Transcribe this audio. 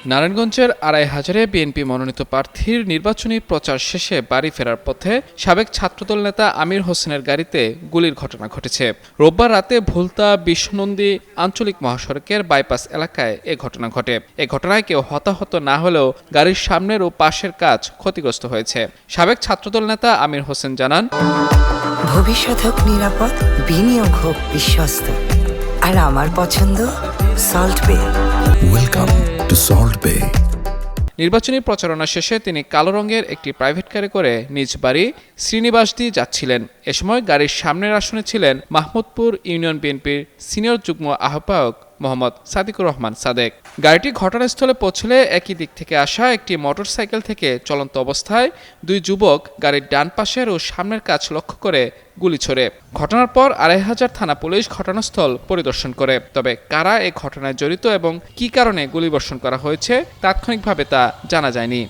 নারায়ণগঞ্জের আড়াইহাজারে বিএনপি মনোনীত প্রার্থীর নির্বাচনী প্রচার শেষে বাড়ি ফেরার পথে সাবেক ছাত্রদল নেতা আমির হোসেনের গাড়িতে গুলির ঘটনা ঘটেছে। রোববার রাতে ভুলতা বিশ্বনন্দী আঞ্চলিক মহাসড়কের বাইপাস এলাকায় এ ঘটনা ঘটে। এ ঘটনায় কেউ হতাহত না হলেও গাড়ির সামনের ও পাশের কাচ ক্ষতিগ্রস্ত হয়েছে। সাবেক ছাত্রদল নেতা আমির হোসেন জানান, ভবিষ্যৎ হোক নিরাপদ, বিনিয়োগ হোক বিশ্বস্ত, আর আমার পছন্দ সল্ট বে। ওয়েলকাম টু সল্ট বে। নির্বাচনী প্রচারণা শেষে তিনি কালো রঙের একটি প্রাইভেট কারে করে নিজ বাড়ি শ্রীনিবাসদি যাচ্ছিলেন। এ সময় গাড়ির সামনের আসনে ছিলেন মাহমুদপুর ইউনিয়ন বিএনপির সিনিয়র যুগ্ম আহ্বায়ক মোহাম্মদ সাদিকুর রহমান সাদেক। গাড়িটি ঘটনাস্থলে পৌঁছলে একই দিক থেকে আসা একটি মোটরসাইকেল থেকে চলন্ত অবস্থায় দুই যুবক গাড়ির ডান পাশের ও সামনের কাচ লক্ষ্য করে গুলি ছোড়ে। ঘটনার পর আড়াইহাজার থানা পুলিশ ঘটনাস্থল পরিদর্শন করে। তবে কারা এ ঘটনায় জড়িত এবং কী কারণে গুলিবর্ষণ করা হয়েছে তাৎক্ষণিকভাবে তা জানা যায়নি।